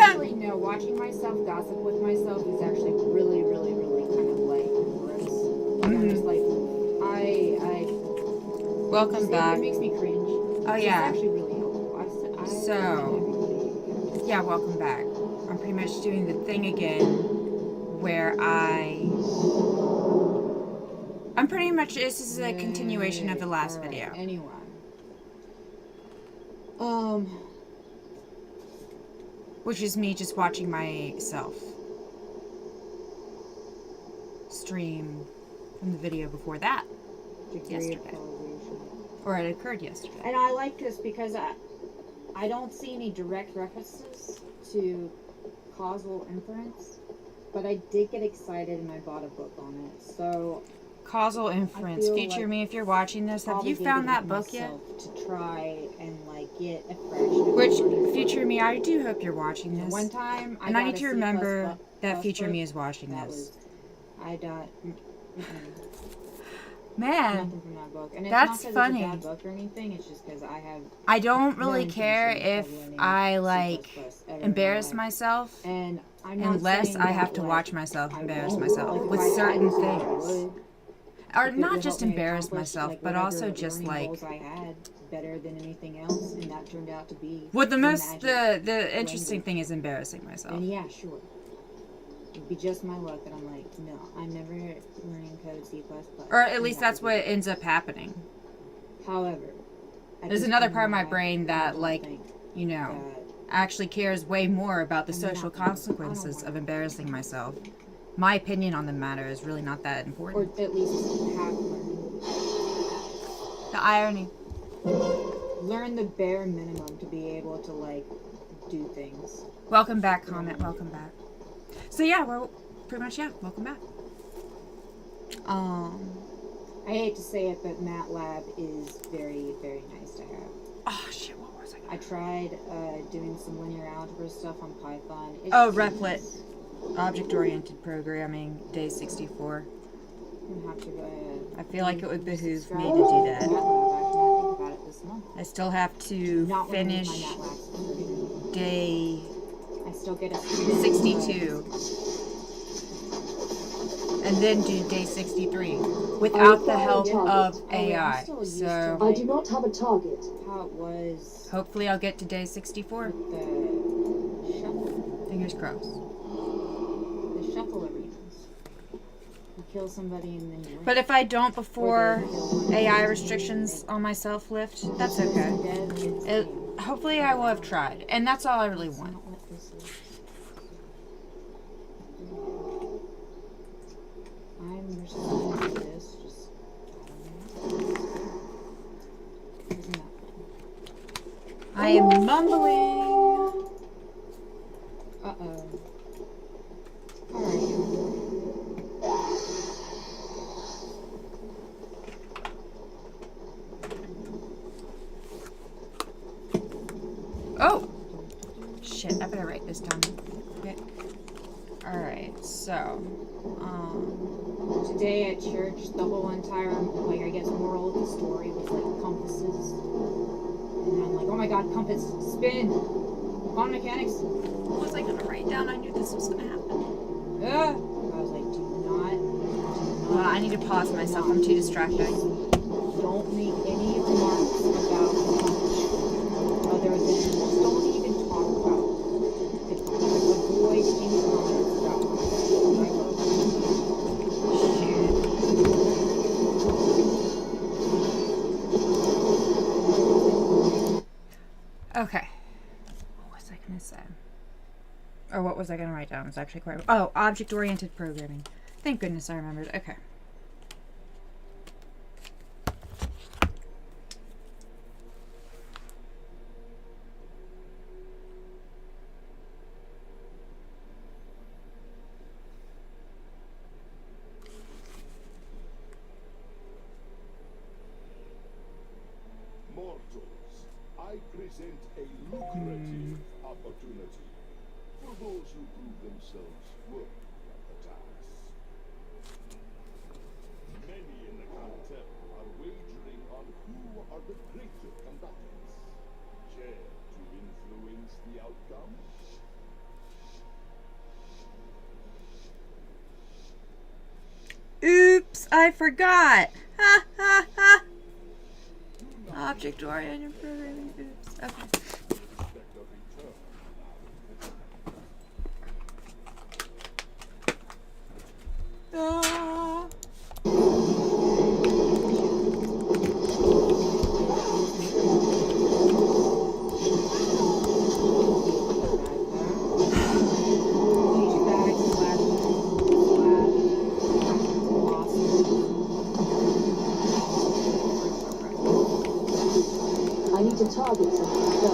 actually, no, watching myself gossip with myself is actually really, really, really kind of like gross. Like, I'm just like, Welcome back. It makes me cringe. Oh, yeah. It's actually really helpful. So, yeah, welcome back. I'm pretty much doing the thing again where I'm pretty much, this is a continuation of the last video. Anyway. Which is me just watching myself stream from the video before that. Yesterday. Or it occurred yesterday. And I like this because I don't see any direct references to causal inference, but I did get excited and I bought a book on it. So causal inference. Feature like me if you're watching this. Have you found that book yet? To try and like get a fresh. Which feature me? I do hope you're watching this. One time, I need to remember that feature me is watching this. I got. Man, nothing from that book. And it's that's not funny. It's a bad book or anything. It's just because I don't really care if I like embarrass myself, and unless I have to watch myself embarrass myself with certain things, or not just embarrass myself, but also just like. I had better than anything else, and that turned out to be. Well, the interesting thing is embarrassing myself. And yeah, sure. It'd be just my luck that I'm like, no, I'm never learning code C++. Or at least that's what ends up happening. However, there's another part of my brain that, like, you know, actually cares way more about the social consequences of embarrassing myself. My opinion on the matter is really not that important. Or at least half learned. The irony. Learn the bare minimum to be able to, like, do things. Welcome back, comment. Welcome back. So yeah, we're pretty much, yeah, welcome back. I hate to say it, but MATLAB is very, very nice to have. Oh shit, what was I? I tried doing some linear algebra stuff on Python. Replit. Object-oriented programming, day 64. I feel like it would behoove me to do that. I still have to finish day 62. And then do day 63 without the help of AI. So I do not have a target. How it was. Hopefully I'll get to day 64. Fingers crossed. The shuffle arenas. You kill somebody and then you win. But if I don't before AI restrictions on myself lift, that's okay. Hopefully I will have tried. And that's all I really want. I'm responding to this, just I am mumbling. Uh-oh. Oh! Shit, I better write this down. Okay. Alright, so, today at church, the whole entire, like, I guess, moral of the story was, like, compasses. And I'm like, oh my god, compass, spin! Quantum mechanics! What was I gonna write down? I knew this was gonna happen. I was like, do not. Well, I need to pause myself, I'm too distracted. Don't make any remarks about other than, just don't even talk about it. Avoid any comments about Okay. What was I going to say? Or what was I going to write down? It's actually quite... Oh, object-oriented programming. Thank goodness I remembered. Okay. I present a lucrative opportunity for those who prove themselves worthy of the task. Many in the cartel are wagering on who are the greater combatants. Care to influence the outcome? I forgot. Ha ha ha. Object oriented programming. Oops. Okay. Ah. I need to target something. So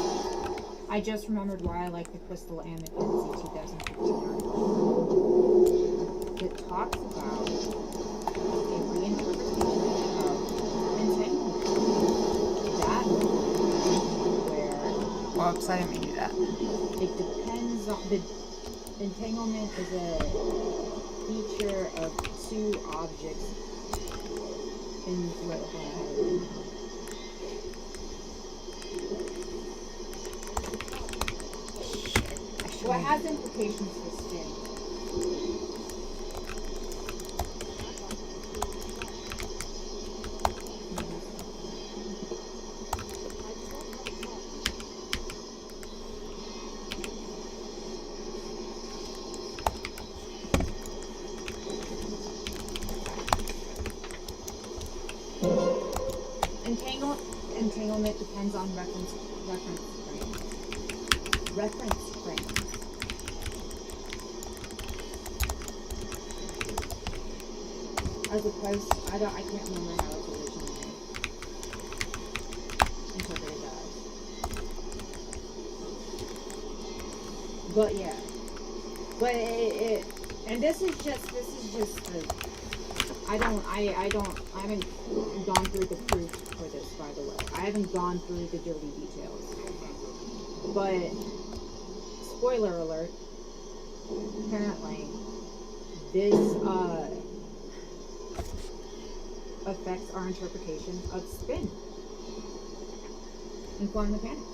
I just remembered why I like the Crystal and Mackenzie 2015 article. It talks about a reinterpretation of entanglement. That where Whoops, I didn't mean to do that. it depends on the entanglement is a feature of two objects in well, it has implications for spin. Entanglement depends on reference frames. Reference frames. As opposed, I can't remember how it's originally interpreted as. But yeah, but it and this is just the. I haven't gone through the proof for this, by the way. I haven't gone through the dirty details. But, spoiler alert, apparently, this, affects our interpretation of spin in quantum mechanics.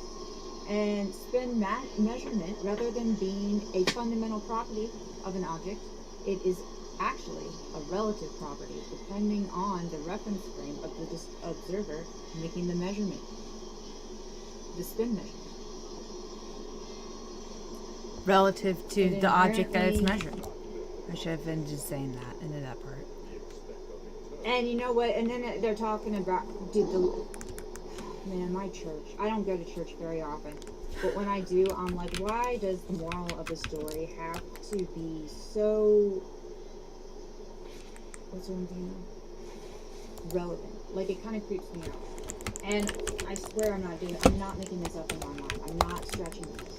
And spin measurement, rather than being a fundamental property of an object, it is actually a relative property depending on the reference frame of the observer making the measurement, the spin measurement. Relative to the object that it's measured. I should have been just saying that into that part. And you know what? And then they're talking about, man, my church. I don't go to church very often, but when I do, I'm like, why does the moral of the story have to be so? What's one thing? Relevant. Like, it kind of creeps me out. And I swear I'm not making this up in my mind. I'm not stretching this.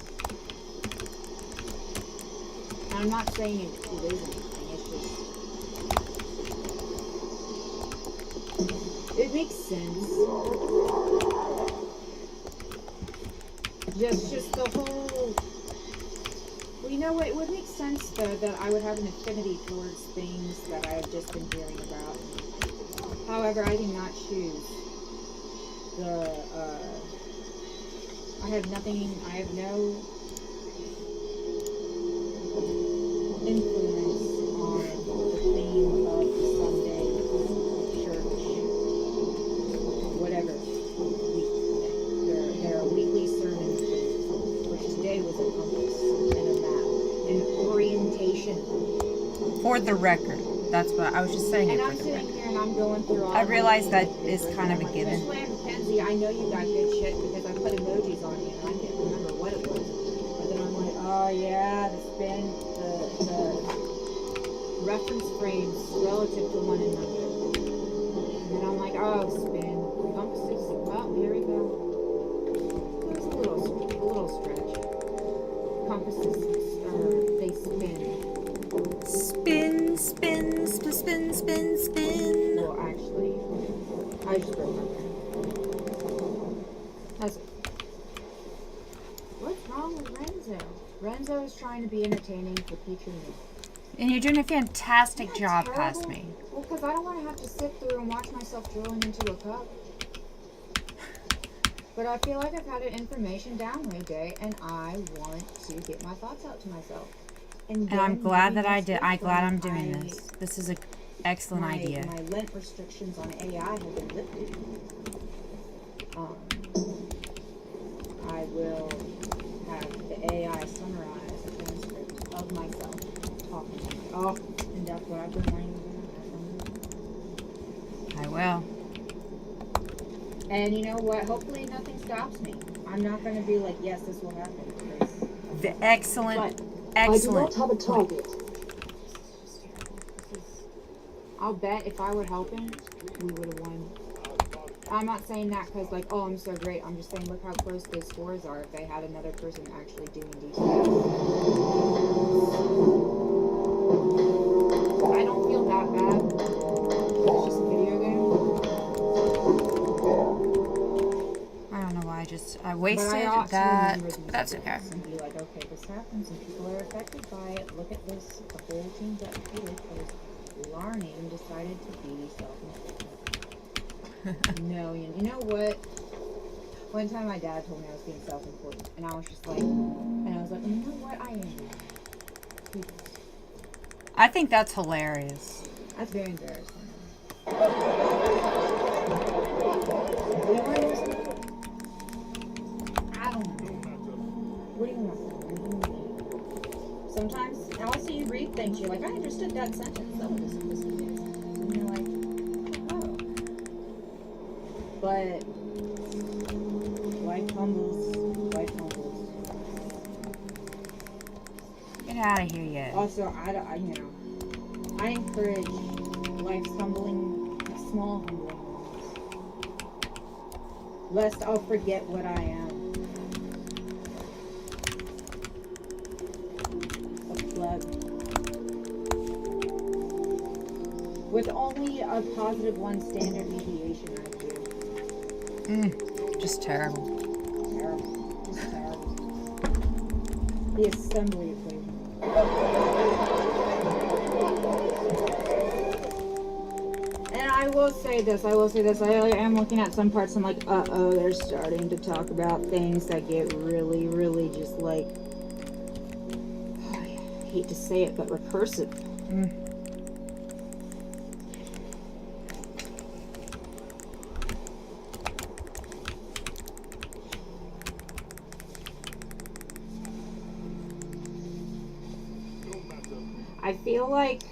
And I'm not saying it is anything. It's just... It makes sense. Just the whole... Well, you know what? It would make sense, though, that I would have an affinity towards things that I have just been hearing about. However, I do not choose the, I have no influence on the theme of the Sunday church, whatever, their weekly sermon theme, which today was a compass and a map, an orientation. For the record, that's what I was just saying. And I'm sitting here and I'm going through all. I realize that is kind of a given. Mackenzie, I know you got good shit because I put emojis on you and I can't remember what it was. But then I'm like, oh yeah, the spin, the reference frames relative to one another. And then I'm like, oh, spin, compasses. Well, here we go. There's a little stretch. Compasses, they spin. Spin, spin, spin, spin, spin, spin. Well, actually, I just broke my pen. What's wrong with Renzo? Renzo is trying to be entertaining for future me. And you're doing a fantastic job terrible? past me. Well, because I don't want to have to sit through and watch myself drilling into a cup. But I feel like I've had an information download day, and I want to get my thoughts out to myself. And I'm glad that I did. I'm glad I'm doing this. This is a Excellent my, idea. my Lent restrictions on AI have been lifted, I will have the AI summarize a transcript of myself talking. Oh, and that's what I've been learning to do. I will. And you know what? Hopefully nothing stops me. I'm not going to be like, yes, this will happen. Excellent. But Excellent. I do not have a target. I'll bet if I would help him, we would have won. I'm not saying that because, like, oh, I'm so great. I'm just saying, look how close those scores are if they had another person actually doing details. I don't feel that bad. It's just a video game. I don't know why I wasted that. But that's okay. And be like, okay, this happens and people are affected by it. Look at this. The whole team got defeated because Larname decided to be self-inflicted. No, you know what? One time my dad told me I was being self-important, and I was just like, you know what? I am. I think that's hilarious. That's very embarrassing. I don't know. What do you want? Sometimes, also you read things, you're like, I understood that sentence. Oh, this. And you're like, oh. But life humbles. Get out of here yet. Also, I encourage life's humbling, small humbling moments. Lest I'll forget what I am. A plug. With only a +1 standard deviation, I do. Just terrible. Terrible. Just terrible. The assembly equation. And I will say this. I am looking at some parts. I'm like, uh-oh, they're starting to talk about things that get really, really just like, I hate to say it, but recursive. I feel like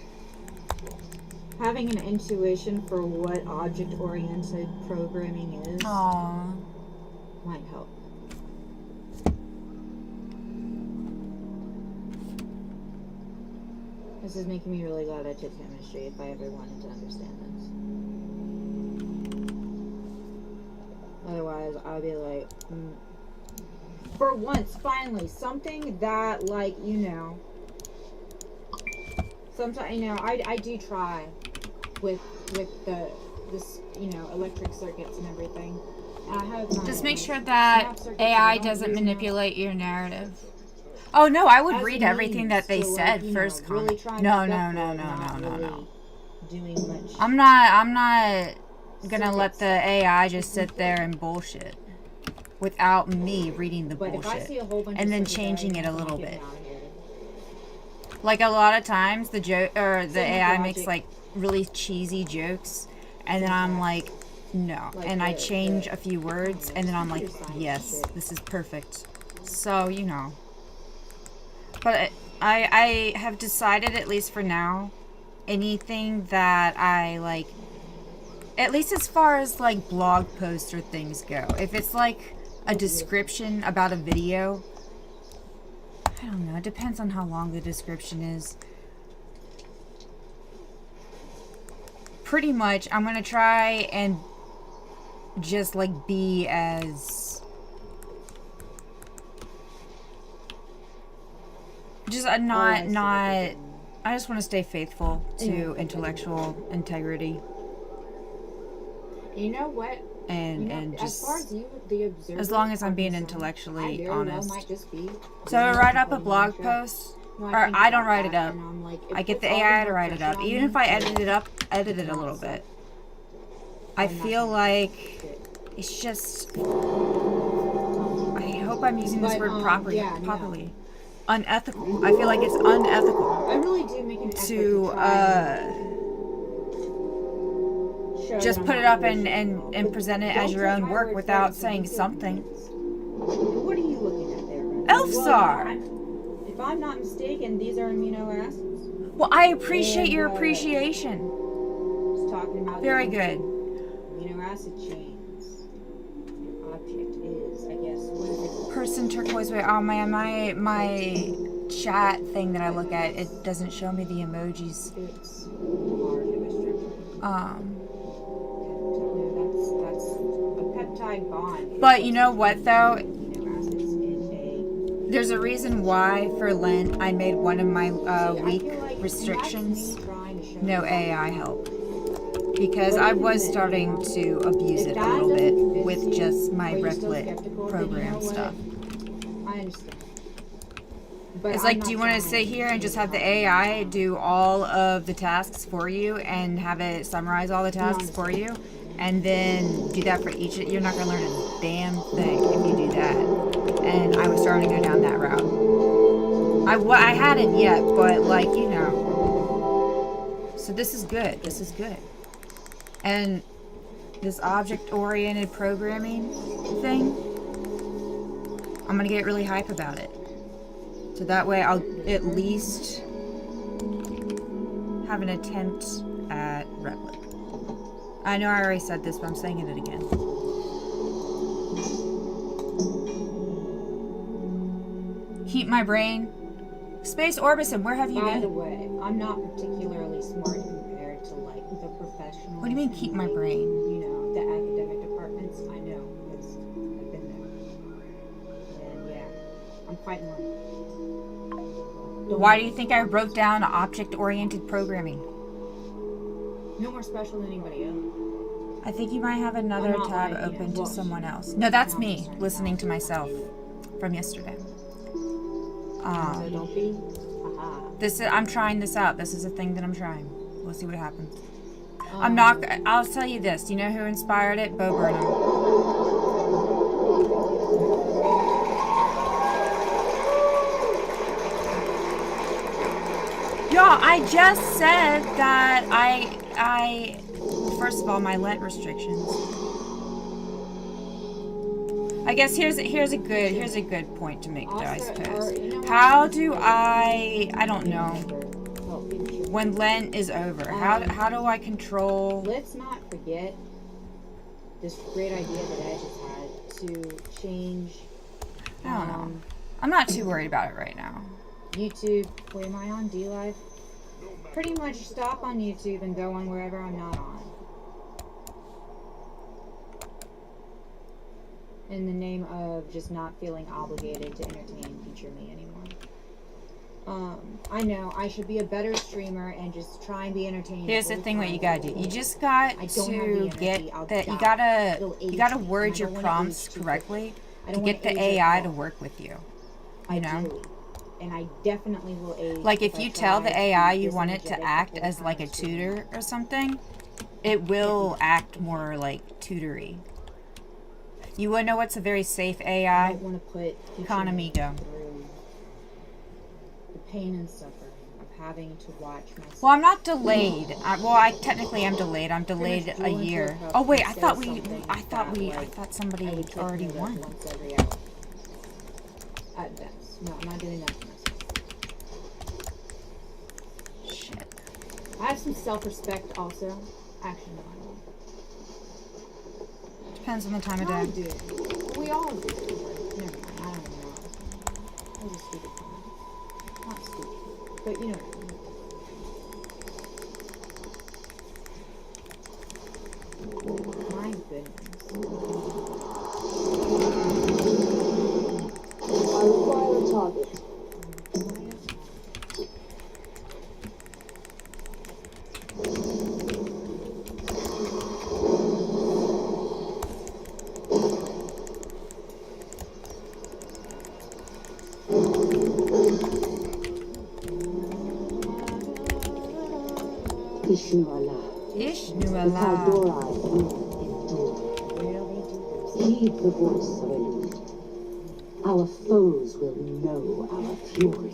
having an intuition for what object-oriented programming is might help. This is making me really glad I took chemistry if I ever wanted to understand this. Otherwise, I'd be like, for once, finally, something that, like, you know, sometimes, you know, I do try with this, you know, electric circuits and everything. And I have just make sure that AI doesn't manipulate your narrative. Oh no, I would read everything that they said first. Really No. Doing much. I'm not gonna let the AI just sit there and bullshit without me reading the bullshit and then changing it a little bit. Like a lot of times the AI makes like really cheesy jokes and then I'm like, no, and I change a few words and then I'm like, yes, this is perfect. So, you know. But I have decided, at least for now, anything that I like, at least as far as like blog posts or things go, if it's like a description about a video, I don't know, it depends on how long the description is. Pretty much, I'm gonna try and just like be as I just want to stay faithful to intellectual integrity. You know what? And just as far as you, the observer, as long as I'm being intellectually honest. Might just be So I write up a blog post, or I don't write it up. I get the AI to write it up. Even if I edit it a little bit. I feel like it's just, I hope I'm using this word properly. Unethical. I feel like it's unethical I really do make an effort to show just that put I'm it not up and present it as Don't your take own my work word for without it, saying because something. What are you looking at there, Brenda? Elfsar! If I'm not mistaken, these are amino acids. Well, I appreciate And, your appreciation. Just talking about Very the good. amino acid chains. Your object is, I guess, what is it? Person turquoise way. Oh my chat thing that I look at, it doesn't show me the emojis. It's part of a structure. No, that's a peptide bond. But you know what though? Amino acids in a. There's a reason why for Lent I made one of my week restrictions no AI help. Because I was starting to abuse it a little bit with just my Replit program stuff. I understand. It's like, do you want to sit here and just have the AI do all of the tasks for you and have it summarize all the tasks for you? And then do that for each? You're not going to learn a damn thing if you do that. And I was starting to go down that route. I hadn't yet, but like, you know. So this is good. This is good. And this object-oriented programming thing, I'm going to get really hype about it. So that way I'll at least have an attempt at Replit. I know I already said this, but I'm saying it again. Keep my brain. Space Orbison, where have you been? By the way, I'm not particularly smart compared to like the professionals. What do you mean keep my brain? You know, the academic departments. I know, because I've been there. And yeah, I'm quite learning. Why do you think I wrote down object-oriented programming? No more special than anybody else. I think you might have another tab open to someone else. No, that's me listening to myself from yesterday. So don't be. I'm trying this out. This is a thing that I'm trying. We'll see what happens. I'll tell you this. Do you know who inspired it? Bo Burnham. Y'all, I just said that I first of all, my Lent restrictions. I guess here's a good point to make though, I suppose. How do I don't know, when Lent is over, how do I control? Let's not forget this great idea that Edge has had to change. I don't know. I'm not too worried about it right now. YouTube. Wait, am I on DLive? Pretty much stop on YouTube and go on wherever I'm not on. In the name of just not feeling obligated to entertain future me anymore. I know I should be a better streamer and just try and be entertaining. Here's the thing: what you gotta do, you just got to get that. You gotta word your prompts correctly to get the AI to work with you. You know. And I definitely will age. Like if you tell the AI you want it to act as like a tutor or something, it will act more like tutory. You wanna know what's a very safe AI? I don't want to put Economigo. The pain and suffering of having to watch myself. Well, I'm not delayed. I technically am delayed. I'm delayed a year. Oh wait, I thought somebody already won. Once every hour. At best. No, I'm not doing that for myself. Shit. I have some self-respect also. Actually, no, I don't. Depends on the time of I day. do. We all do. Never mind. I don't even know what I was saying. That was a stupid comment. Not stupid. But you know what I mean. My goodness. I require a target. Ishnu Allah. Ishnu Allah. Allah. Heed the voice of Elohim. Our foes will know our fury.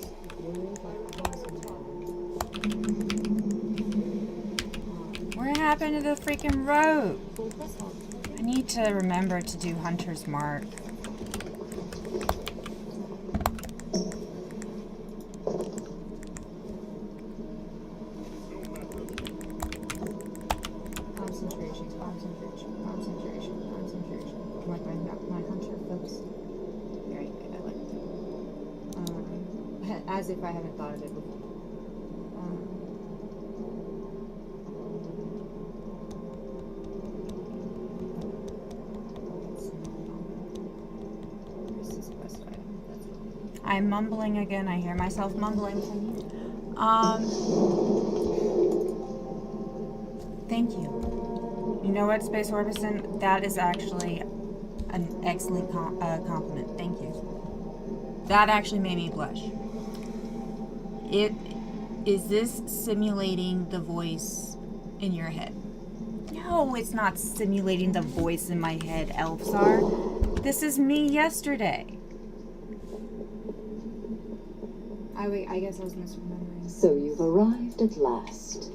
We're gonna happened to the freaking rope? I need to remember to do Hunter's Mark. Concentration. Like my hunter focus. Very good. I like it. As if I haven't thought of it before. I'm mumbling again. I hear myself mumbling. Thank you. You know what, Space Orbison? That is actually an excellent compliment. Thank you. That actually made me blush. Is this simulating the voice in your head? No, it's not simulating the voice in my head, Elfsar. This is me yesterday. I guess I was misremembering. So you've arrived at last.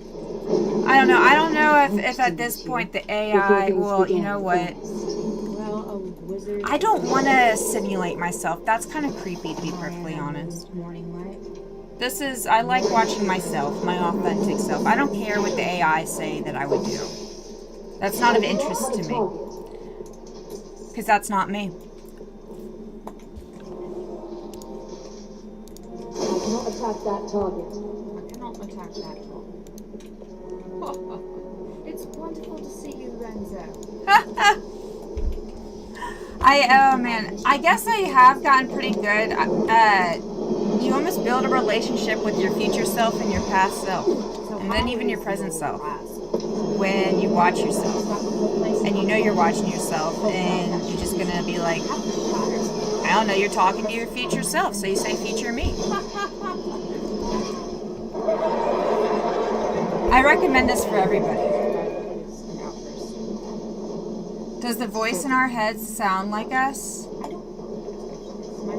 I don't know. I don't know if at this point the AI will, you know what? Well, a wizard. I don't want to simulate myself. That's kind of creepy, to be perfectly honest. Morning light. This is, I like watching myself, my authentic self. I don't care what the AI say that I would do. That's not of interest to me. Because that's not me. I cannot attack that target. I cannot attack that target. It's wonderful to see you, Renzo. Oh man, I guess I have gotten pretty good at, you almost build a relationship with your future self and your past self. And then even your present self. When you watch yourself. And you know you're watching yourself and you're just gonna be like, I don't know, you're talking to your future self, so you say future me. I recommend this for everybody. Does the voice in our heads sound like us? I don't know.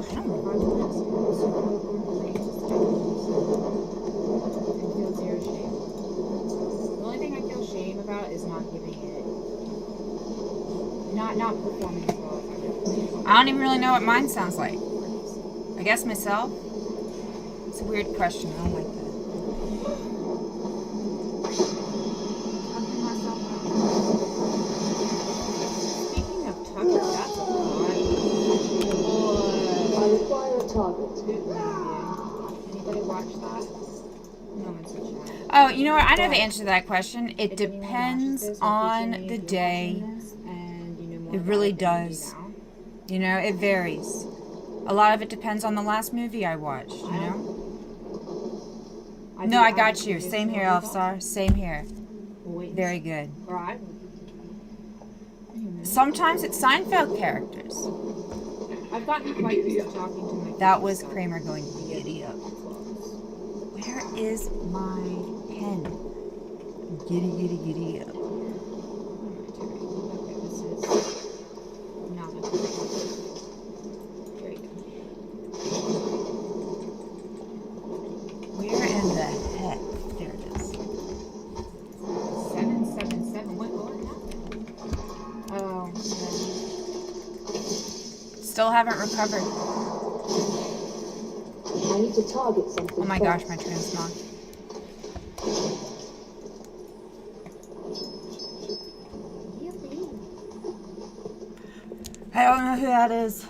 It feels zero shame. The only thing I feel shame about is not giving it, not performing as well as I do. I don't even really know what mine sounds like. I guess myself? It's a weird question. I don't like that. Speaking of Tucker, that's a lot. I require a target. Anybody watch that? No one's such that. Oh, you know what? I know the answer to that question. It depends on the day. It really does. You know, it varies. A lot of it depends on the last movie I watched, you know? No, I got you. Same here, Elfsar. Same here. Very good. Sometimes it's Seinfeld characters. I've gotten quite used to talking to my That was Kramer going giddy up. Where is my pen? Giddy, giddy, giddy up. Where in the heck? There it is. 777. What happened? Oh, Still haven't recovered. I need to target something. Oh my gosh, my transmog. I don't know who that is.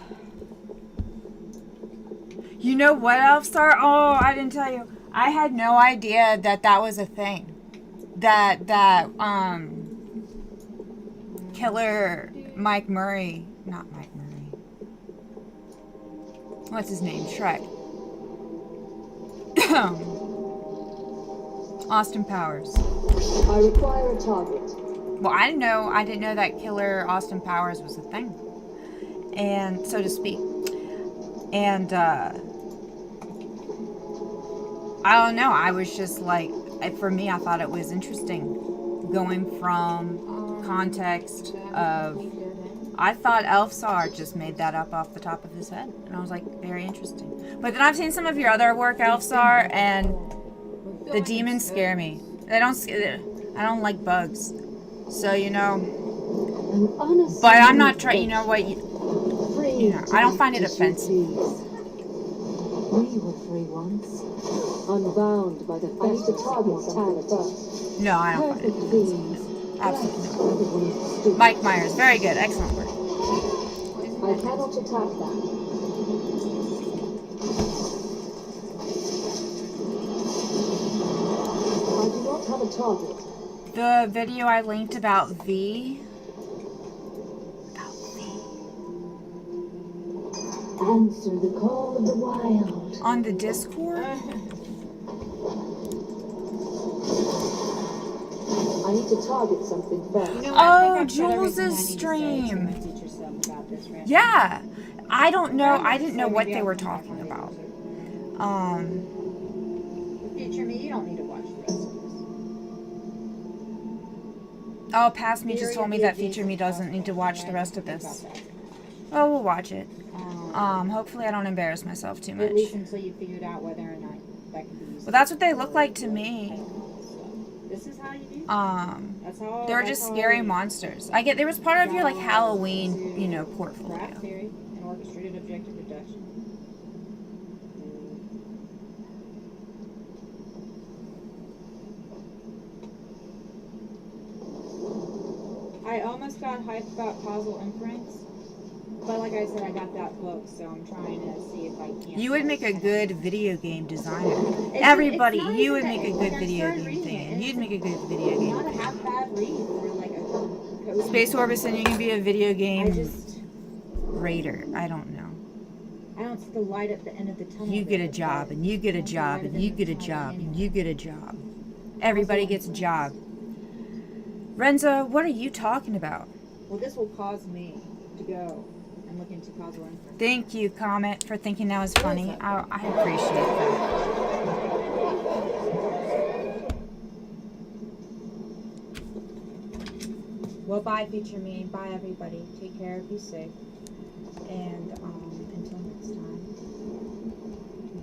You know what, Elfstar? Oh, I didn't tell you. I had no idea that that was a thing. That killer Mike Murray, not Mike Murray. What's his name? Shrek. Austin Powers. I require a target. Well, I didn't know that killer Austin Powers was a thing. And so to speak. And I don't know, I was just like, for me, I thought it was interesting going from context of, I thought Elfsar just made that up off the top of his head. And I was like, very interesting. But then I've seen some of your other work, Elfsar, and the demons scare me. They don't, I I don't like bugs. So, you know, An but I'm not unassuming trying, you know what, free you know, to I don't act find it as you offensive. please. We were free once, unbound by the fetters of mortality. No, I don't find it Perfect offensive. beings, No, absolutely blessed not. by the one who stood. Mike Myers, very good, excellent work. I cannot attack that. I do not have a target. The video I linked about V. Answer the call of the wild. On the Discord? I need to target something first. You know, Oh, I think I've said everything I Jules' need to say to stream. my future self about this right Yeah. I don't know. now. I didn't know So what maybe they I'll were come back talking on the about. episode. Future me, you don't need to watch the rest of this. Oh, past me just Theory told of me the that future adjacent me doesn't need to crosswalk, watch the right? rest of Think this. about that. Oh, we'll watch it. Hopefully I don't embarrass myself too At least much. until you figured out whether or not that can be used. Well, that's what they look like to me. So, this is how you do. That's how. They were just scary monsters. I get there was part of your like Halloween, you know, Craft portfolio. theory and orchestrated objective reduction. I almost got hyped about causal inference, but like I said, I got that book, so I'm trying to see if I can. You would make a good video game designer. It's Everybody, not you even would that- make a like, good I video started game reading it, thing. and You'd it's make a good video game not a thing. half bad read for like a coding. Space Orbison, you can be a video I game just raider. I don't know. I don't see the light at the end of the tunnel. You get a there, job, but and you get a I don't see job, light at and the you end of the get a tunnel job, and anyway. you get a job. Everybody gets a job. Renzo, what are you talking about? Well, this will cause me to go and look into causal inference. Thank you, Comet, for thinking that was funny. I appreciate that. Well, bye, future me. Bye, everybody. Take care. Be safe. And until next time.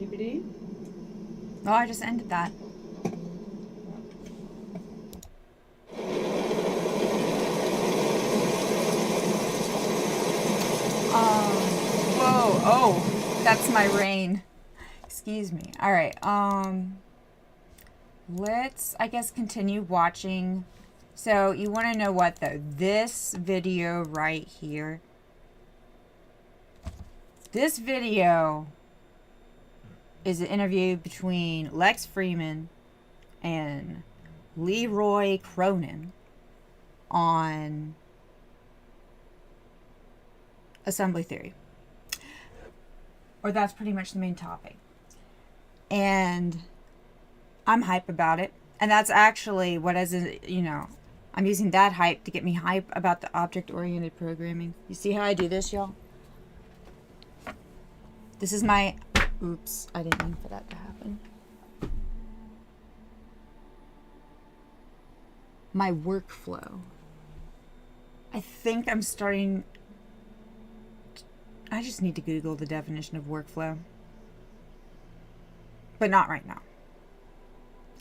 Doobity. Oh, I just ended that. Whoa, oh, that's my rain. Excuse me. All right, let's, I guess, continue watching. So, you want to know what, though? This video right here. This video is an interview between Lex Freeman and Leroy Cronin on assembly theory. Or that's pretty much the main topic. And I'm hype about it. And that's actually what is, you know, I'm using that hype to get me hype about the object-oriented programming. You see how I do this, y'all? This is my... Oops, I didn't mean for that to happen. My workflow. I think I'm starting... I just need to Google the definition of workflow. But not right now.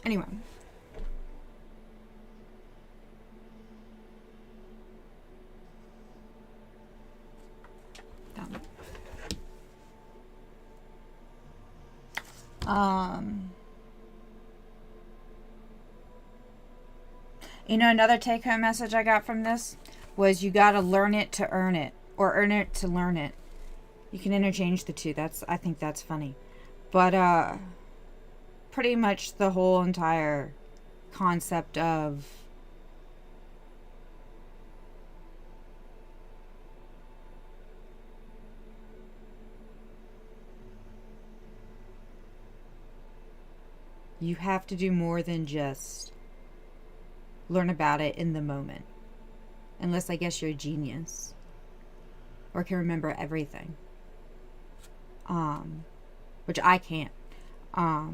Anyway. Done. You know, another take-home message I got from this was you gotta learn it to earn it, or earn it to learn it. You can interchange the two. I think that's funny. But pretty much the whole entire concept of you have to do more than just learn about it in the moment. Unless, I guess, you're a genius. Or can remember everything. Which I can't. But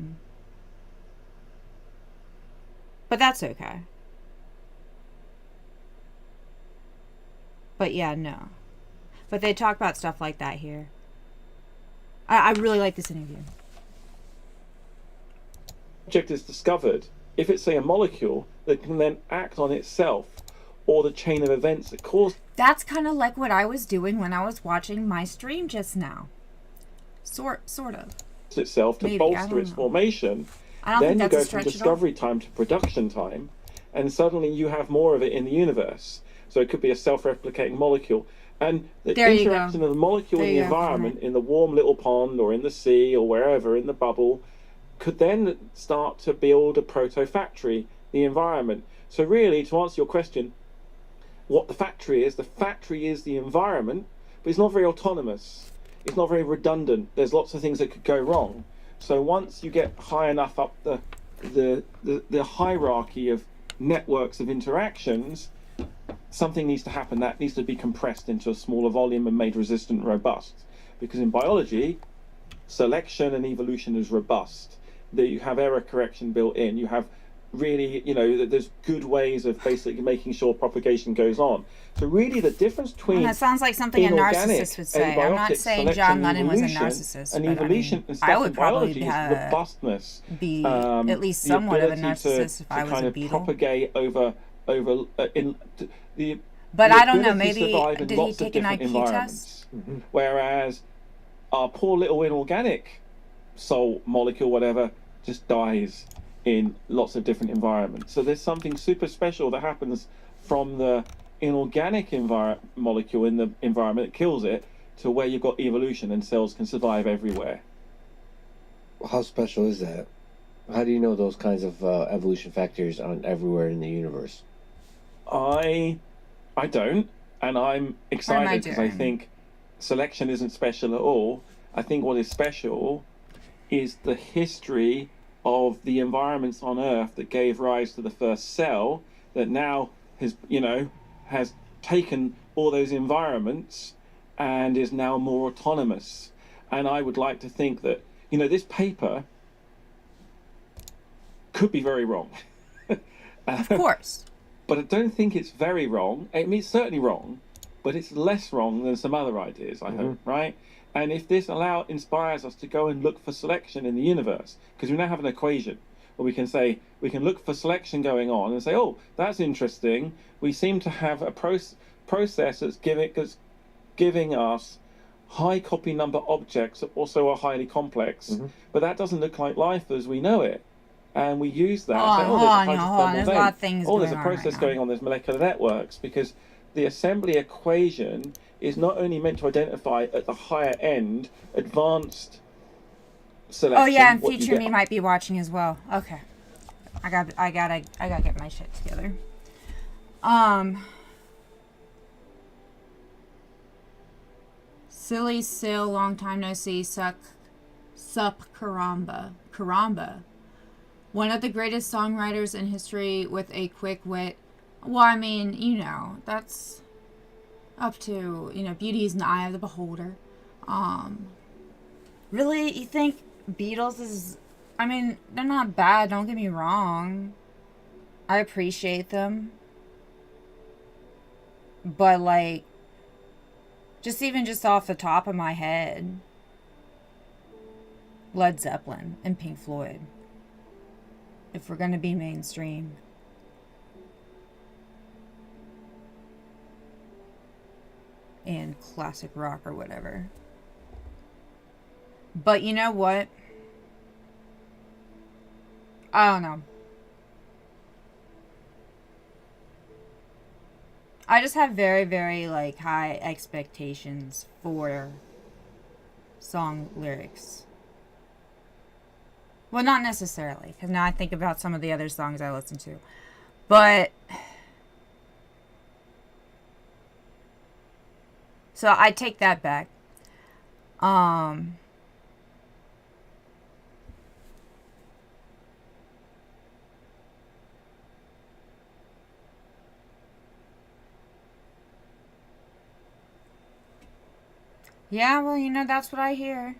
that's okay. But yeah, no. But they talk about stuff like that here. I really like this interview. Object is discovered, if it's, say, a molecule that can then act on itself, or the chain of events that cause That's kind of like what I was doing when I was watching my stream just now. Sort of. itself to Maybe, I bolster don't its know. formation, I don't then think you that's go a from stretch at all. discovery time to production time, and suddenly you have more of it in the universe. So it could be a self-replicating molecule. And the There you interaction go. of the molecule There in the you go, environment, Connor. in the warm little pond or in the sea or wherever, in the bubble, could then start to build a proto-factory, the environment. So really, to answer your question, what the factory is the environment, but it's not very autonomous. It's not very redundant. There's lots of things that could go wrong. So once you get high enough up the hierarchy of networks of interactions, something needs to happen. That needs to be compressed into a smaller volume and made resistant and robust. Because in biology, selection and evolution is robust. That you have error correction built in. You have really, there's good ways of basically making sure propagation goes on. So really the difference between And that sounds like something a inorganic, narcissist would say. I'm not abiotic saying selection John and Lennon was a evolution, narcissist, and but evolution and I stuff would in probably biology is robustness. be at least the somewhat of a ability narcissist if I to was kind a of beetle. propagate over the But the I don't know, ability to maybe, survive in did he lots of take an different IQ environments. test? Whereas our poor little inorganic soul molecule, whatever, just dies in lots of different environments. So there's something super special that happens from the inorganic molecule in the environment that kills it to where you've got evolution and cells can survive everywhere. How special is that? How do you know those kinds of evolution factors aren't everywhere in the universe? I don't, and I'm excited because I think selection isn't special at all. I think what is special is the history of the environments on Earth that gave rise to the first cell that now has taken all those environments and is now more autonomous. And I would like to think that, this paper could be very wrong. Of course. But I don't think it's very wrong. I mean, it's certainly wrong, but it's less wrong than some other ideas, I hope, right? And if this inspires us to go and look for selection in the universe, because we now have an equation where we can look for selection going on and say, oh, that's interesting. We seem to have a process that's giving us high copy number objects that also are highly complex, but that doesn't look like life as we know it. And we use that. Hold on. There's a lot of things going on. There's a process going on. There's molecular networks, because the assembly equation is not only meant to identify at the higher end advanced selection. Oh yeah, and Future Me might be watching as well. Okay, I gotta get my shit together. Silly Sil, long time no see. Sup Karamba. One of the greatest songwriters in history with a quick wit. Well, I mean, that's up to, beauty is in the eye of the beholder. Really, you think Beatles is, they're not bad, don't get me wrong. I appreciate them. But, just off the top of my head, Led Zeppelin and Pink Floyd. If we're going to be mainstream. And classic rock or whatever. But you know what? I don't know. I just have very, very, high expectations for song lyrics. Well, not necessarily, because now I think about some of the other songs I listen to. But so I take that back. Yeah, well, that's what I hear.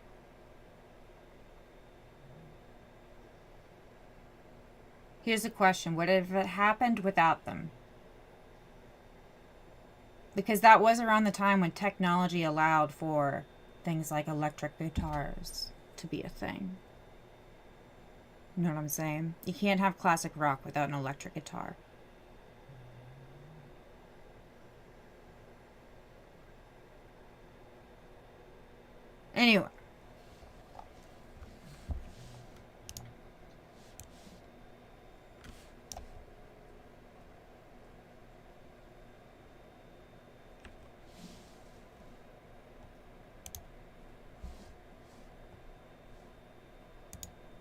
Here's a question. What if it happened without them? Because that was around the time when technology allowed for things like electric guitars to be a thing. You know what I'm saying? You can't have classic rock without an electric guitar. Anyway.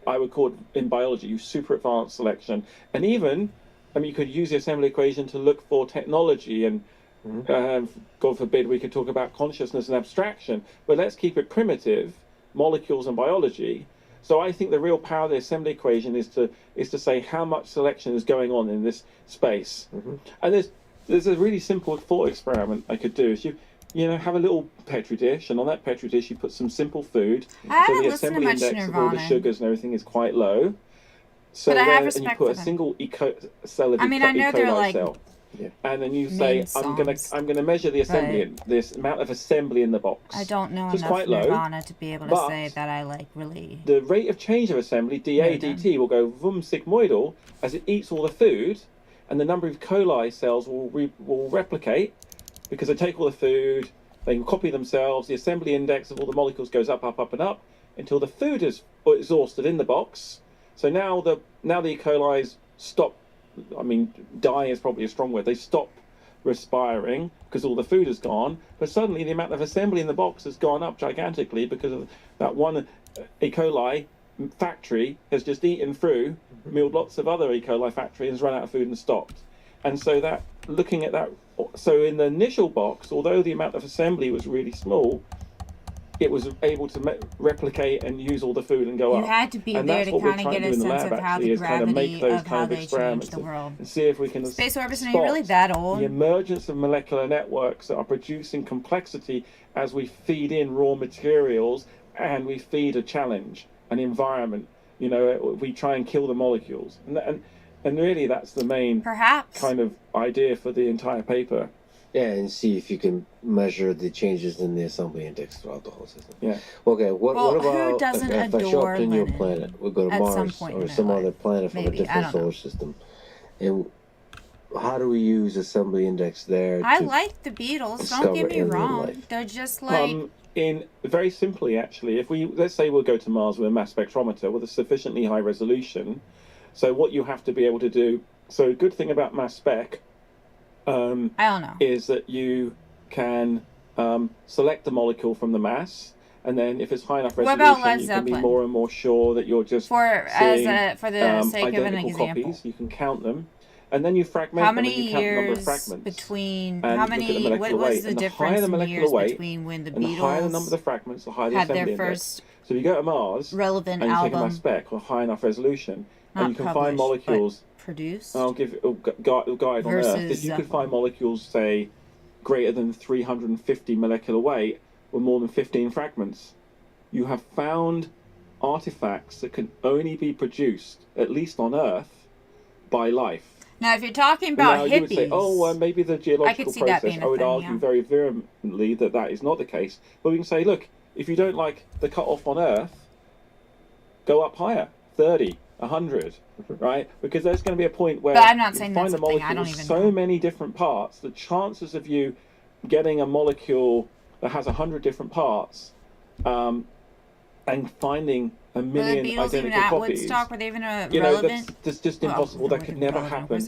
I would call it in biology super advanced selection, and even, I mean, you could use the assembly equation to look for technology, and God forbid we could talk about consciousness and abstraction, but let's keep it primitive, molecules and biology. So I think the real power of the assembly equation is to say how much selection is going on in this space. And there's a really simple thought experiment I could do. Is you know, have a little petri dish, and on that petri dish you put some simple food, so the assembly index of all the sugars and everything is quite low. So then, and you put a single cell of E. coli cell, and then you say, I'm gonna measure the assembly, this amount of assembly in the box. I don't know so it's enough quite low, Nirvana to be able to say that I like really. The rate of change of assembly, dA dt, will go vum sigmoidal as it eats all the food, and the number of coli cells will replicate. Because they take all the food, they can copy themselves, the assembly index of all the molecules goes up, up, up, and up, until the food is exhausted in the box. So now the E. coli's stop, I mean, die is probably a strong word, they stop respiring because all the food is gone, but suddenly the amount of assembly in the box has gone up gigantically because of that one E. coli factory has just eaten through, milled lots of other E. coli factories, has run out of food and stopped. And so that, looking at that, so in the initial box, although the amount of assembly was really small, it was able to replicate and use all the food and go up. You had to be there to kind of get a sense of how the gravity of how they changed the world. And see if we can Space Orbison, are you really that old? The emergence of molecular networks that are producing complexity as we feed in raw materials and we feed a challenge, an environment. You know, we try and kill the molecules. And really, that's the main kind of idea for the entire paper. Yeah, and see if you can measure the changes in the assembly index throughout the whole system. Yeah. Okay, what about who doesn't if I show up to a new Lenin planet? We'll go to Mars or some other planet from a different solar system. And how do we use assembly index there? I like the Beatles, don't get me wrong. Life? They're just like... in very simply, actually, if let's say we'll go to Mars with a mass spectrometer with a sufficiently high resolution. So what you have to be able to do, so a good thing about mass spec I don't know. is that you can select the molecule from the mass, and then if it's high enough resolution, you can be more and more sure that you're just for the sake of an example. Copies. You can count them, and then you fragment how many them and you count the number of years fragments. Between and how many? What was the difference in years between when the Beatles the higher the number of the fragments, the higher the assembly their index. first So if you go to Mars relevant and you album, take a mass spec with high enough resolution, not and you can published, find molecules. Produced. I'll give a guide on Earth. If you could find molecules, say, greater than 350 molecular weight with more than 15 fragments, you have found artifacts that can only be produced, at least on Earth, by life. Now, if you're talking about hippies, you would say, oh, maybe the geological process. I would argue yeah. very vehemently that is not the case. But we can say, look, if you don't like the cutoff on Earth, go up higher, 30, 100, right? Because there's going to be a point where I'm not saying you find that's the a thing. I molecule don't even so know. many different parts, the chances of you getting a molecule that has 100 different parts and finding a million Beatles identical even at copies. Woodstock, were they even relevant? That's just impossible. That could never happen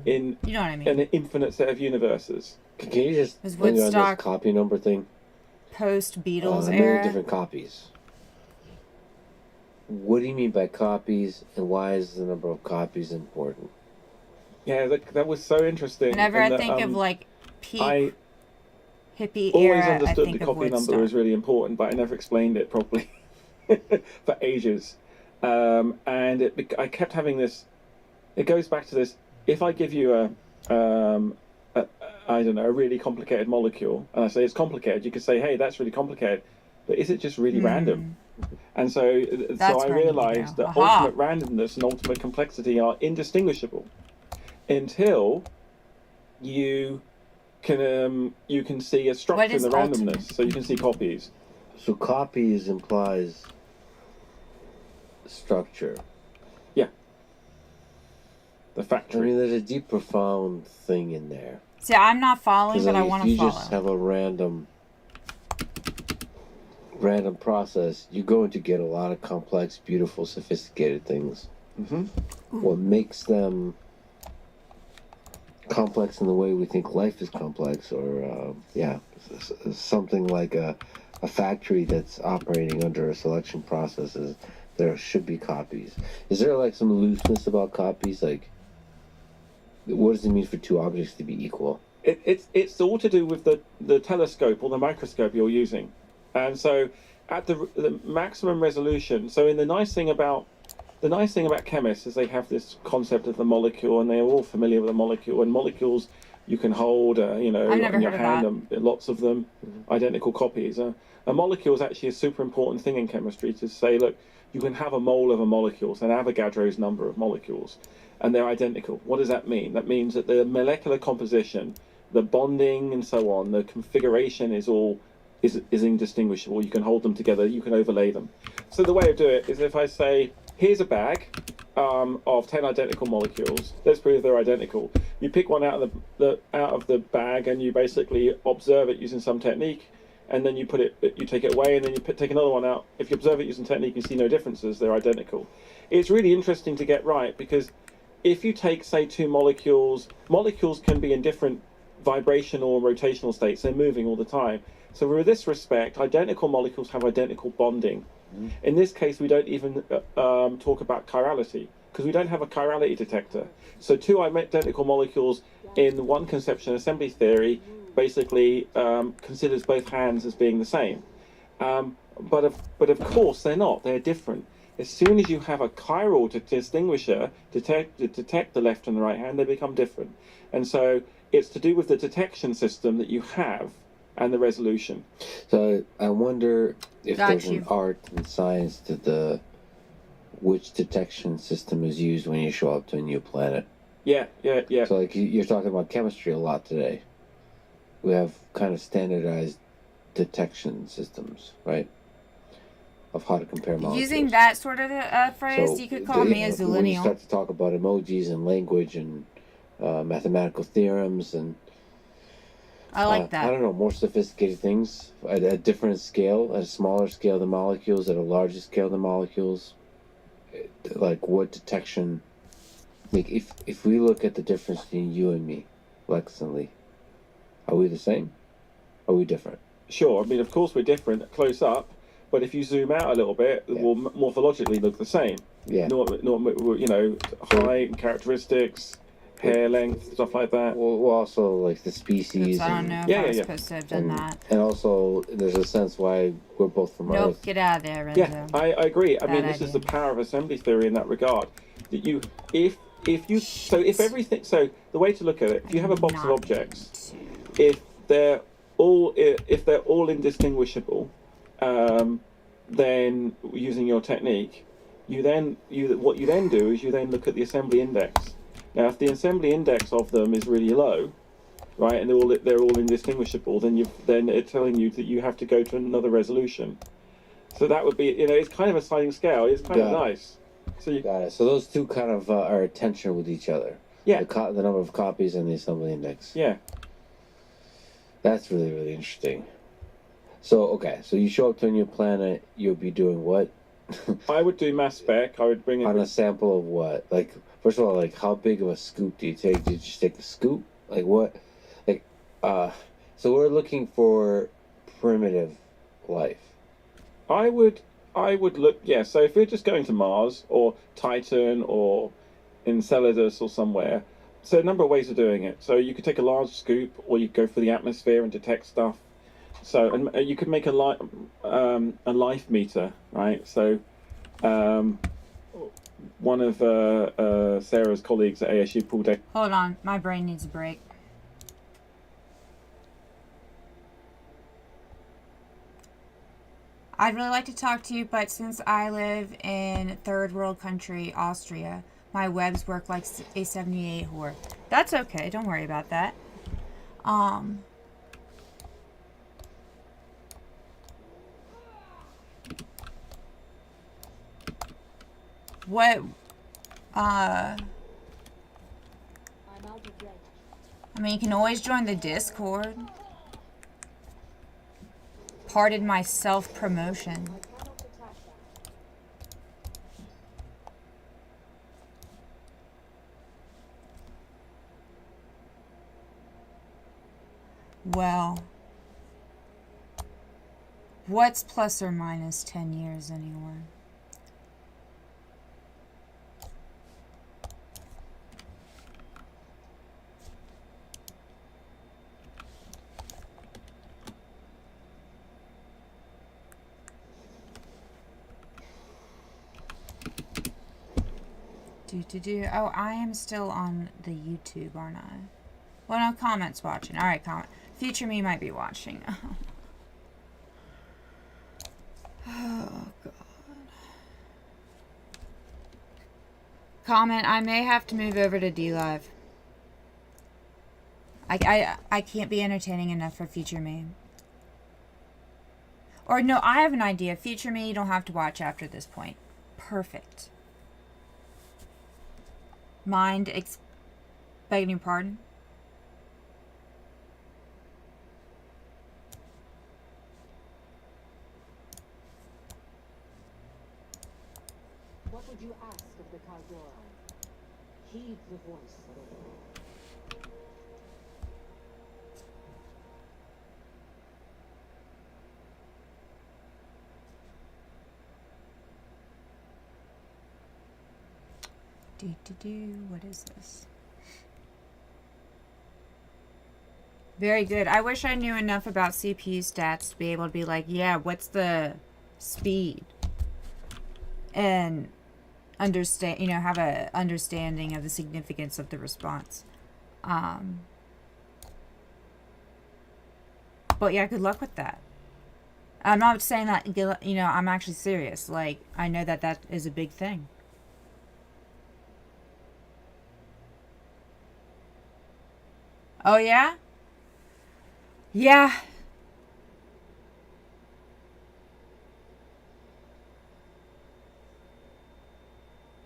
in you know what I mean? an infinite set of universes. Can you just Was bring on this Woodstock copy number thing? Post Beatles a million era. different copies. What do you mean by copies, and why is the number of copies important? Yeah, that was so interesting. Whenever I think of like peak hippie always era, understood I think the copy of number was really important, but I never explained it properly for ages. And I kept having this. It goes back to this. If I give you I don't know, a really complicated molecule, and I say it's complicated, you could say, hey, that's really complicated, but is it just really random? And so I realized that ultimate randomness and ultimate complexity are indistinguishable until you can see a structure in the randomness. So you can see copies. So copies implies structure. Yeah. the factory. I mean, there's a deep, profound thing in there. See, I'm not following, but like, I want to follow. If you just have a random process, you're going to get a lot of complex, beautiful, sophisticated things. Mm-hmm. What makes them complex in the way we think life is complex, or something like a factory that's operating under a selection process, is there should be copies. Is there like some looseness about copies? Like, what does it mean for two objects to be equal? It's all to do with the telescope or the microscope you're using, and so at the maximum resolution. So the nice thing about chemists is they have this concept of the molecule, and they are all familiar with the molecule. And molecules you can hold, in your hand, lots of them, identical copies. A molecule is actually a super important thing in chemistry to say, look, you can have a mole of a molecule, so Avogadro's number of molecules, and they're identical. What does that mean? That means that the molecular composition, the bonding and so on, the configuration is indistinguishable. You can hold them together, you can overlay them. So the way of doing it is if I say, here's a bag of 10 identical molecules. Let's prove they're identical. You pick one out of the bag, and you basically observe it using some technique, and then you take it away, and then you take another one out. If you observe it using technique, you see no differences. They're identical. It's really interesting to get right, because if you take, say, two molecules can be in different vibrational or rotational states. They're moving all the time. So with this respect, identical molecules have identical bonding. In this case, we don't even talk about chirality, because we don't have a chirality detector. So two identical molecules in one conception assembly theory basically considers both hands as being the same. But of course they're not. They're different. As soon as you have a chiral distinguisher detect the left and the right hand, they become different. And so it's to do with the detection system that you have and the resolution. So I wonder if there's an art and science to which detection system is used when you show up to a new planet. Yeah. So like you're talking about chemistry a lot today. We have kind of standardized detection systems, right? Of how to compare molecules. Using that sort of phrase, so you could call me a zillennial. When you start to talk about emojis and language and mathematical theorems and I like that. I don't know, more sophisticated things at a different scale, at a smaller scale than molecules, at a larger scale than molecules. Like what detection? Like if we look at the difference between you and me, Lex and Lee, are we the same? Are we different? Sure. I mean, of course we're different close up, but if you zoom out a little bit, we'll morphologically look the same. Yeah. Height, characteristics, hair length, stuff like that. Well, also like the species. I don't know if I was supposed to have done that. And also, there's a sense why we're both from Earth. Nope, get out of there, Renzo. Yeah, I agree. I mean, this is the power of assembly theory in that regard. That so the way to look at it, if you have a box of objects, if they're all indistinguishable, then using your technique, what you then do is you then look at the assembly index. Now, if the assembly index of them is really low, right, and they're all indistinguishable, then it's telling you that you have to go to another resolution. So that would be, it's kind of a sliding scale. It's kind of nice. So you got it. So those two kind of are in tension with each other. Yeah. The number of copies and the assembly index. Yeah. That's really, really interesting. So you show up to a new planet, you'll be doing what? I would do mass spec. I would bring it on a sample of what? Like, first of all, like how big of a scoop do you take? Do you just take the scoop? Like what? Like, so we're looking for primitive life. I would look. Yeah. So if we're just going to Mars or Titan or Enceladus or somewhere, so a number of ways of doing it. So you could take a large scoop, or you could go for the atmosphere and detect stuff. So, and you could make a life meter, right? So, one of Sarah's colleagues at ASU pulled a... Hold on, my brain needs a break. I'd really like to talk to you, but since I live in third world country, Austria, my webs work like a 78 whore. That's okay, don't worry about that. I mean, you can always join the Discord. Pardon my self-promotion. Well, what's plus or minus 10 years anymore? Oh, I am still on the YouTube, aren't I? Well, no, comments watching. Alright, comment. Future me might be watching. Oh, God. Comment, I may have to move over to D-Live. I can't be entertaining enough for future me. Or, no, I have an idea. Future me, you don't have to watch after this point. Perfect. Mind begging your pardon? What would you ask of the Caldora? Heed the voice. What is this? Very good. I wish I knew enough about CPU stats to be able to be like, yeah, what's the speed? And understand, you know, have a understanding of the significance of the response. But yeah, good luck with that. I'm not saying that, you know, I'm actually serious. Like, I know that that is a big thing. Oh, yeah? Yeah.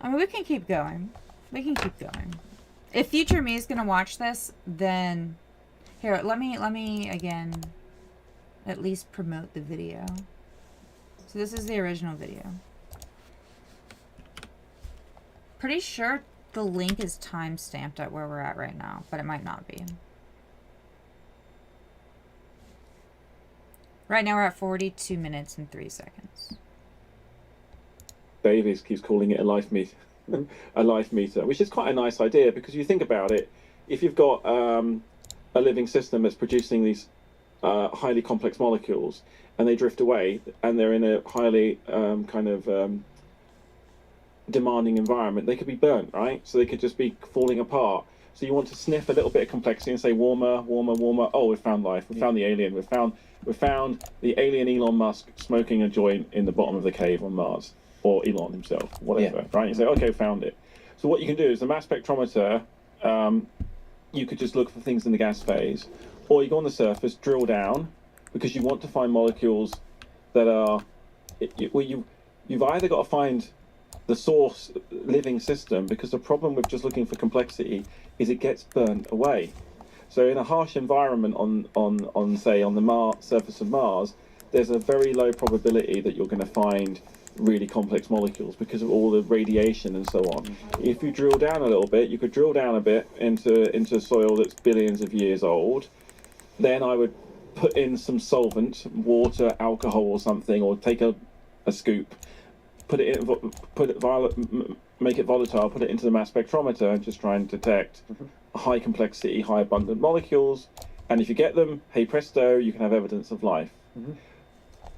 I mean, we can keep going. We can keep going. If future me is going to watch this, then... Here, let me, again, at least promote the video. So this is the original video. Pretty sure the link is time-stamped at where we're at right now, but it might not be. Right now we're at 42 minutes and 3 seconds. Davies keeps calling it a life meter, a life meter, which is quite a nice idea because you think about it. If you've got a living system that's producing these highly complex molecules, and they drift away, and they're in a highly demanding environment, they could be burnt, right? So they could just be falling apart. So you want to sniff a little bit of complexity and say warmer, warmer, warmer. Oh, we've found life. We found the alien. We found the alien Elon Musk smoking a joint in the bottom of the cave on Mars, or Elon himself, whatever. Right? You say, okay, found it. So what you can do is the mass spectrometer. You could just look for things in the gas phase, or you go on the surface, drill down, because you want to find molecules that are. You've either got to find the source living system, because the problem with just looking for complexity is it gets burnt away. So in a harsh environment on say on the surface of Mars, there's a very low probability that you're going to find really complex molecules because of all the radiation and so on. If you drill down a little bit, you could drill down a bit into soil that's billions of years old. Then I would put in some solvent, water, alcohol or something, or take a scoop, put it in, make it volatile, put it into the mass spectrometer, and just try and detect high complexity, high abundant molecules. And if you get them, hey presto, you can have evidence of life.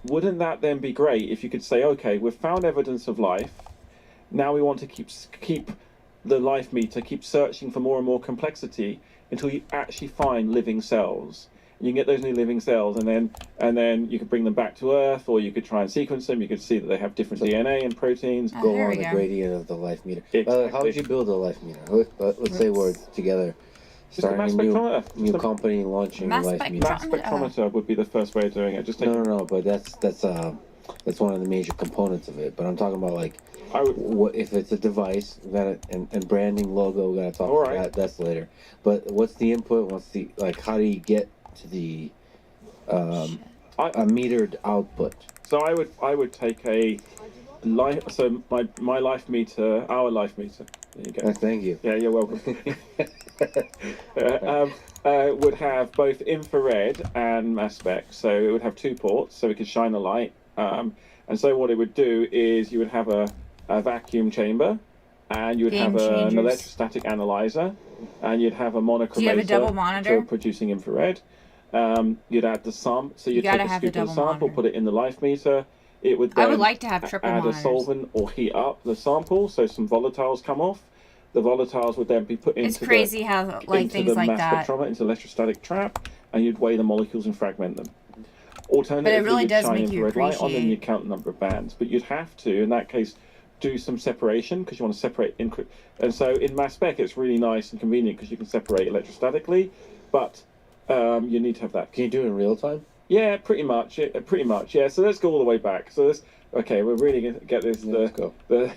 Wouldn't that then be great if you could say, okay, we've found evidence of life, now we want to keep the life meter, keep searching for more and more complexity until you actually find living cells. You can get those new living cells, and then you could bring them back to Earth, or you could try and sequence them. You could see that they have different DNA and proteins. Go on the gradient of the life meter. Exactly. How would you build a life meter? Let's say we're together, starting a new company, launching a life meter. Mass spectrometer would be the first way of doing it. Just take no, but that's That's one of the major components of it. But I'm talking about like, what if it's a device? We got and branding, logo. We got to talk All about right. that. That's later. But what's the input? What's the like? How do you get to the a metered output? So I would take a life. So my life meter, our life meter. There you go. Thank you. Yeah, you're welcome. Would have both infrared and mass spec. So it would have 2 ports, so we could shine a light. And so what it would do is you would have a vacuum chamber, and you would Game have an changers. electrostatic analyzer, and you'd have a monochromator Do you have a double monitor? for producing infrared. You'd add the sample, so You you'd take gotta a have the scoop of the double sample, monitor. put it in the life meter. It would I then would like to have triple add monitors. a solvent or heat up the sample, so some volatiles come off. The volatiles would then be put into It's crazy how like into things the like mass that. spectrometer, into the electrostatic trap, and you'd weigh the molecules and fragment them. Alternatively, really you'd does shine make you infrared light on them, appreciate- you'd count the number of bands. But you'd have to, in that case, do some separation because you want to separate. And so in mass spec, it's really nice and convenient because you can separate electrostatically, but you need to have that. Can you do it in real time? Yeah, pretty much. Pretty much. Yeah. So let's go all the way back. So this. Okay, we're really going to get this. Yeah, let's go. The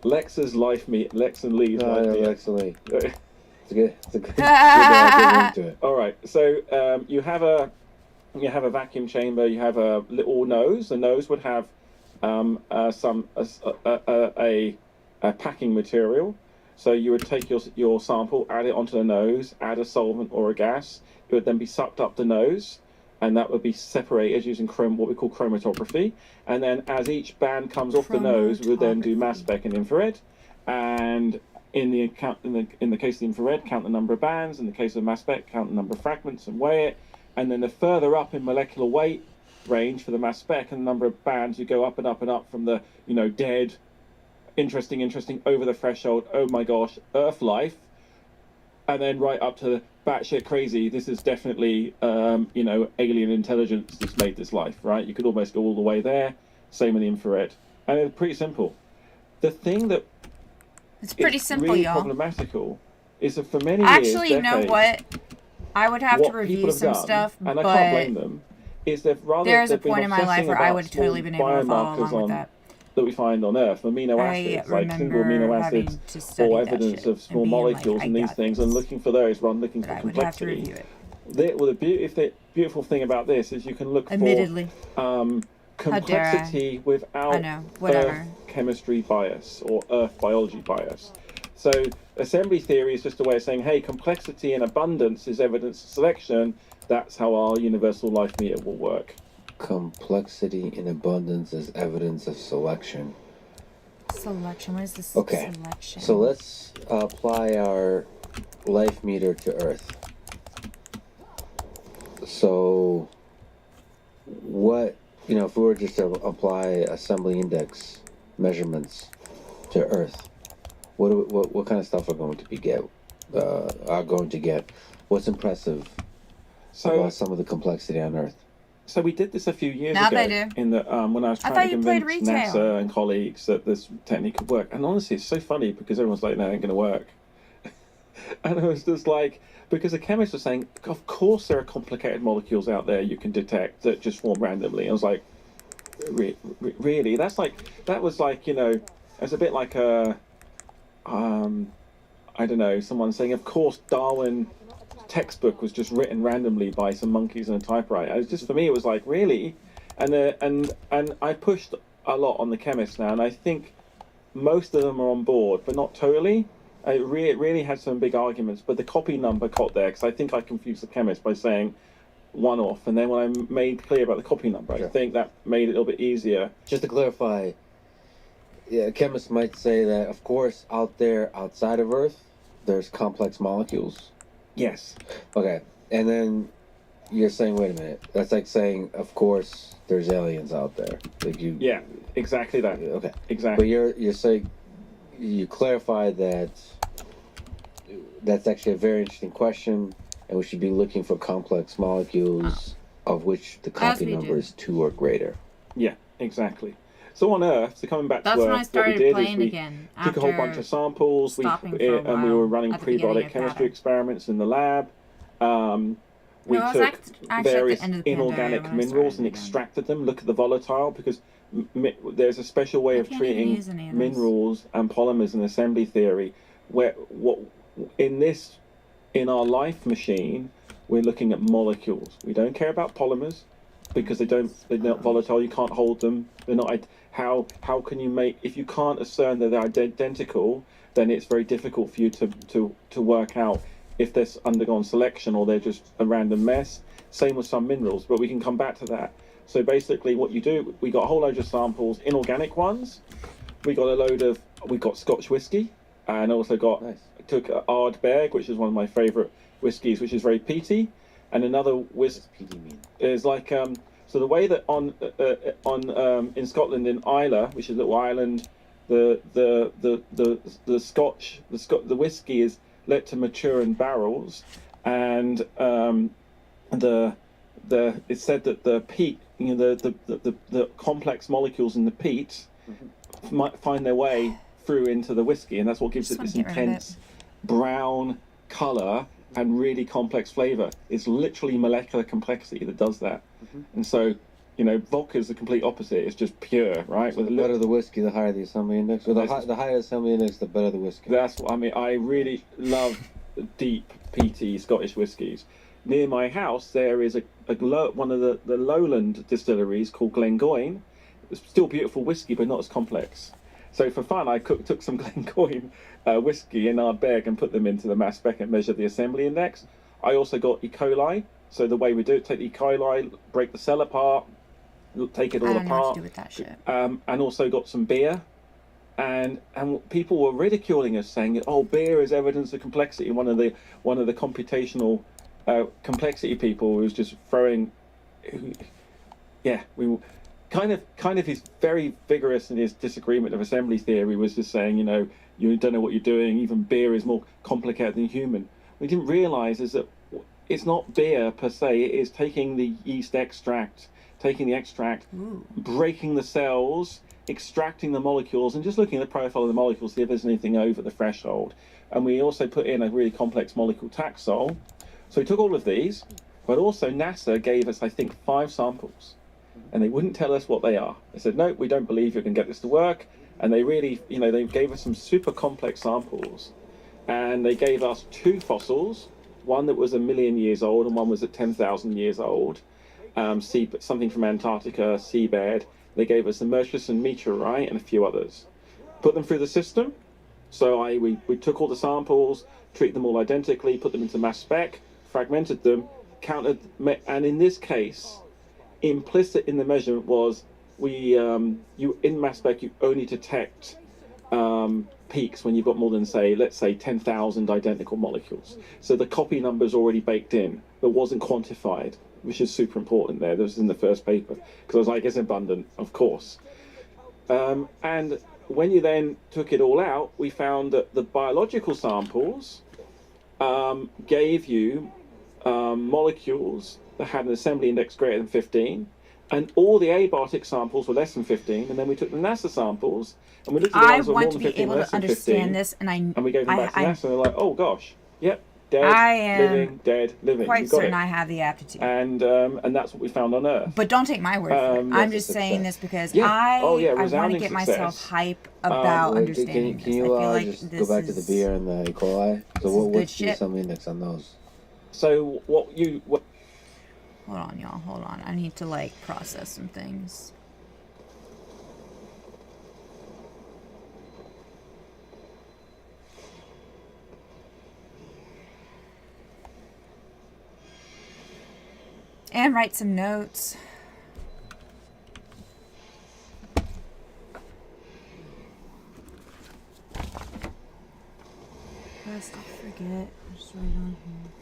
Lex's life meet. Lex and Lee's No, life no, meet. excellent. It's a good into it. All right. So you have a vacuum chamber. You have a little nose. The nose would have a packing material. So you would take your sample, add it onto the nose, add a solvent or a gas. It would then be sucked up the nose, and that would be separated using what we call chromatography. And then as each band comes off the nose, we would then do mass spec and infrared. And in the case of the infrared, count the number of bands. In the case of mass spec, count the number of fragments and weigh it. And then the further up in molecular weight range for the mass spec and the number of bands, you go up and up and up from the dead, interesting, over the threshold, oh my gosh, Earth life, and then right up to batshit crazy. This is definitely alien intelligence that's made this life, right? You could almost go all the way there. Same in the infrared, and it's pretty simple. The thing that It's pretty is simple, really y'all. problematical is that for many Actually, years, you know decades, what? I would have to what people review have some done, stuff, and I but can't blame them, is they've rather there's a they've been point in my life obsessing where I about would have totally been able to follow biomarkers along with that. that we find on Earth, amino I acids, like single remember amino having acids, to study or that evidence shit of small and being like, molecules I and these got things, this. and looking for those rather than looking But for I would have to complexity. review it. The beautiful thing about this is you can look Admittedly. for complexity I without know, whatever. Earth chemistry bias or Earth biology bias. So assembly theory is just a way of saying, hey, complexity and abundance is evidence of selection. That's how our universal life meter will work. Complexity and abundance is evidence of selection. Selection. What is this? Okay. Selection. So let's apply our life meter to Earth. So, what, if we were just to apply assembly index measurements to Earth, what kind of stuff are going to get? What's impressive about some of the complexity on Earth? So we did this a few years Now ago. they do. In the when I was I trying thought to you played convince retail. NASA and colleagues that this technique could work. And honestly, it's so funny because everyone's like, "No, it ain't going to work." And I was just like, because the chemists were saying, "Of course, there are complicated molecules out there you can detect that just form randomly." I was like, "Really? That was like it's a bit like a I don't know, someone saying, of course, Darwin." Textbook was just written randomly by some monkeys and a typewriter. It was just, for me, it was like, really? And I pushed a lot on the chemists now, and I think most of them are on board, but not totally. I really had some big arguments, but the copy number got there because I think I confused the chemist by saying one off, and then when I made clear about the copy number, Sure. I think that made it a little bit easier. Just to clarify, chemists might say that, of course, out there, outside of Earth, there's complex molecules. Yes. Okay, and then you're saying, wait a minute, that's like saying, of course, there's aliens out there. Like you. Yeah, exactly that. Okay. Exactly. But you're saying, you clarify that that's actually a very interesting question, and we should be looking for complex molecules of which the copy we do. number is 2 or greater. Yeah, exactly. So on Earth, so coming back That's to when Earth, I started what we did playing is we again. took a whole bunch of samples, stopping for a and we were while running at the beginning prebiotic of chemistry data. experiments in the lab. We No, it was took actually at the various end of the pandemic inorganic when I minerals started and again. extracted them. Look at the volatile, because there's a special way I of can't even treating use bananas. minerals and polymers in assembly theory, where what in our life machine we're looking at molecules. We don't care about polymers because they're not volatile. You can't hold them. They're not. How can you make, if you can't discern that they're identical, then it's very difficult for you to work out if they're undergone selection or they're just a random mess. Same with some minerals, but we can come back to that. So basically what you do, we got a whole load of samples, inorganic ones. We got Scotch whiskey, and also took Ardbeg, which is one of my favourite whiskies, which is very peaty, and another whiskey is like so the way that on in Scotland, in Islay, which is a little island, the whiskey is let to mature in barrels, and it's said that the peat, the complex molecules in the peat might find their way through into the whiskey, and that's what gives it this intense brown color and really complex flavor. It's literally molecular complexity that does that. And so, vodka is the complete opposite. It's just pure, right? So the better the whiskey, the higher the assembly index. Or the higher assembly index, the better the whiskey. That's what I mean. I really love deep, peaty Scottish whiskies. Near my house, there is one of the lowland distilleries called Glengoyne. It's still beautiful whiskey, but not as complex. So for fun, I took some Glengoyne whiskey in Ardbeg and put them into the mass spec and measured the assembly index. I also got E. coli. So the way we do it, take the E. coli, break the cell apart, take it all apart. I don't know what to do with that shit. And also got some beer. And people were ridiculing us, saying, "Oh, beer is evidence of complexity." One of the computational complexity people was just throwing, we kind of he's very vigorous in his disagreement of assembly theory, was just saying, you don't know what you're doing. Even beer is more complicated than human. We didn't realize is that it's not beer per se. It is taking the yeast extract, breaking the cells, extracting the molecules, and just looking at the profile of the molecules, see if there's anything over the threshold. And we also put in a really complex molecule taxol. So we took all of these, but also NASA gave us, I think, 5 samples, and they wouldn't tell us what they are. They said, "No, we don't believe you can get this to work." And they really, they gave us some super complex samples, and they gave us 2 fossils, one that was 1 million years old and one was at 10,000 years old, something from Antarctica, seabed. They gave us the Murchison meteorite and a few others. Put them through the system. So we took all the samples, treated them all identically, put them into mass spec, fragmented them, counted, and in this case, implicit in the measurement was in mass spec you only detect peaks when you've got more than, let's say 10,000 identical molecules. So the copy number is already baked in, but wasn't quantified, which is super important there. This was in the first paper, because I was like, it's abundant, of course. And when you then took it all out, we found that the biological samples gave you molecules that had an assembly index greater than 15, and all the abiotic samples were less than 15. And then we took the NASA samples and we looked at the ones that were more than 15, less than 15, and we gave them back to NASA, and they're like, "Oh gosh, yep, dead, living, dead, living." Quite certain I have the aptitude. And that's what we found on Earth. But don't take my word for it. I'm just saying this because I want to get myself hype about understanding Can you this. I feel like just this go back to the beer and the E. coli? So what's the assembly index on those? So what? Hold on, y'all. Hold on. I need to process some things. And write some notes. Lest I forget. Just write on here.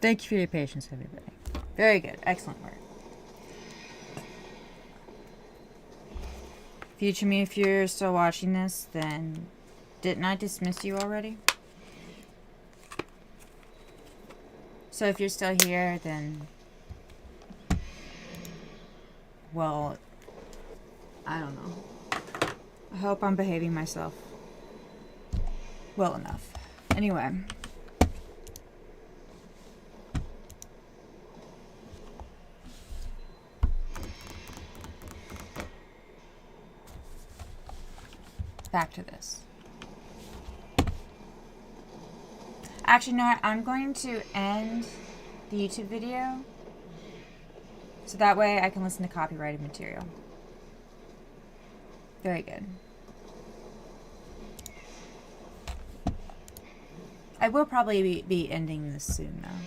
Thank you for your patience, everybody. Very good. Excellent work. Future me, if you're still watching this, then didn't I dismiss you already? So if you're still here, then, well, I don't know. I hope I'm behaving myself well enough. Anyway. Back to this. Actually, no, I'm going to end the YouTube video so that way I can listen to copyrighted material. Very good. I will probably be ending this soon, though.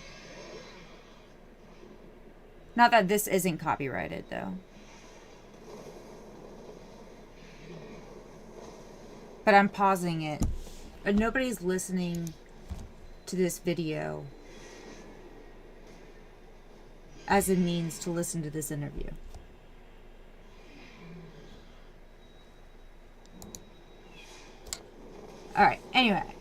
Not that this isn't copyrighted, though. But I'm pausing it. But nobody's listening to this video as a means to listen to this interview. Alright, anyway.